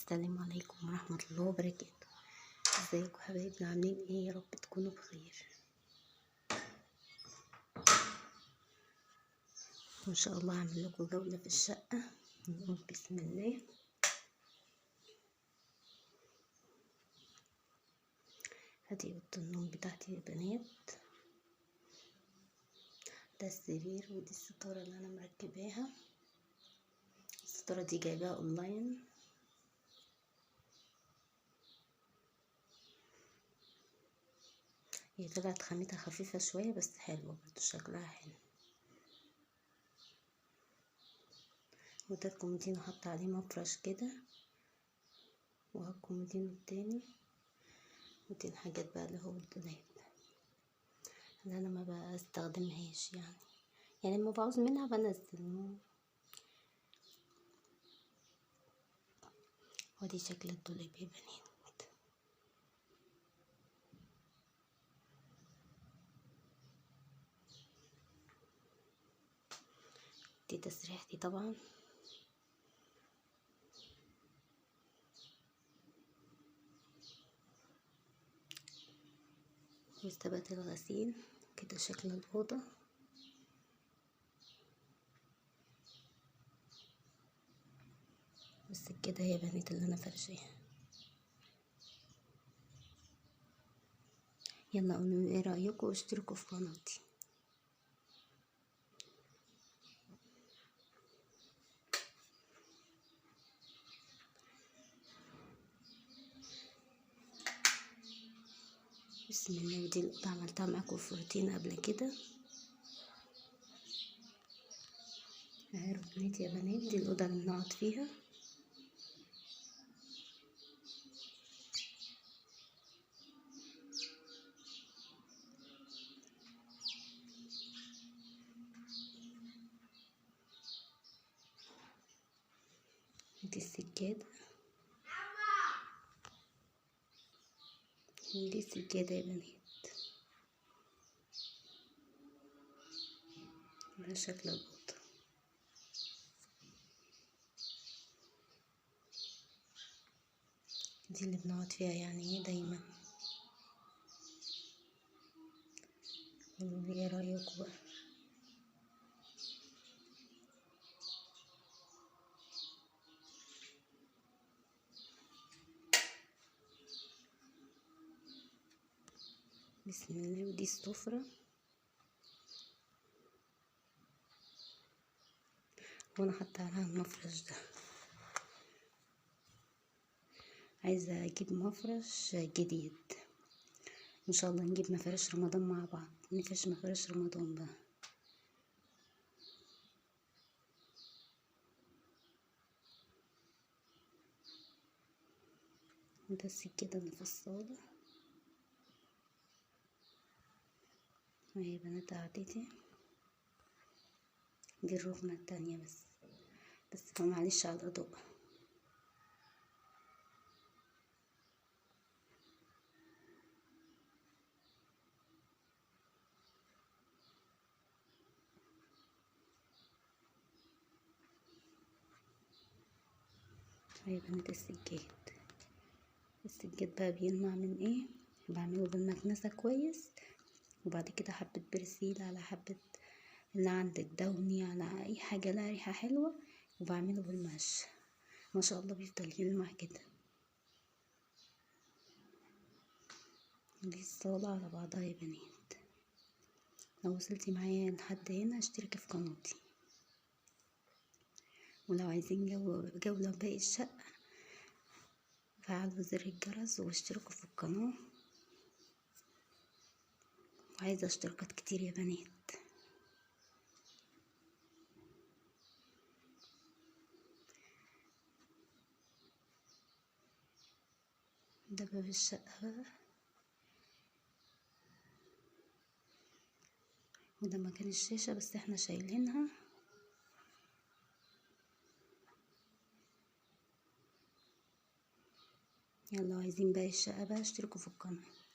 السلام عليكم ورحمة الله وبركاته. ازيكم حبايبنا، عاملين ايه؟ يا رب تكونوا بخير. وان شاء الله هعمل لكم جولة في الشقة. نقول بسم الله. هاتي اوضة النوم بتاعتي يا بنات، ده السرير ودي الستارة اللي انا مركباها. الستارة دي جايباها اونلاين. هي طلعت خامتها خفيفة شوية بس حلوة برضو، شكلها حلو. وده الكومودينو حط عليه مفرش كده، والكومودينو التاني. ودي الحاجات بقى اللي هو الدولاب اللي انا ما بستخدمهاش، يعني لما بعوز منها بنزل. ودي شكل الدولاب يا بنات. دي تسريحتي طبعا. وثبات الغسيل كده شكل الأوضة. بس كده يا بنات اللي انا فرشاها. يلا قولوا ايه رأيكم واشتركوا في قناتي. بسم الله. ودي الأوضة عملتها معاكم في روتين قبل كده. اهي ركنتي يا بنات، دي الأوضة اللي بنقعد فيها. دي السجادة، دي السجادة يا بنات. ده شكل الأوضة. دي اللي بنقعد فيها يعني دايما. قولوا ايه رأيكم بقى. بسم الله. ودي السفرة، وانا حاطه عليها المفرش ده. عايزه اجيب مفرش جديد، ان شاء الله نجيب مفارش رمضان مع بعض، نفرش مفارش رمضان بقى. وده السجاده اللي في الصاله. وهي بنات قعدتي. دي الركنه التانية بس معلش على الإضاءة. وهي بنات السجاد بقى بيلمع من ايه؟ بعمله بالمكنسة كويس، وبعد كده حبة برسيل على حبة اللي عندك دوني على اي حاجة لها ريحة حلوة، وبعمله بالمش. ما شاء الله بيفضل يلمع كده. دي الصالة على بعضها يا بنات. لو وصلتي معايا لحد هنا اشتركي في قناتي، ولو عايزين جولة باقي الشقة فعلوا زر الجرس واشتركوا في القناة. وعايزة اشتراكات كتير يا بنات. ده باب الشقة بقى، وده مكان الشاشة بس احنا شايلينها. يلا عايزين باقي الشقة بقى اشتركوا في القناة.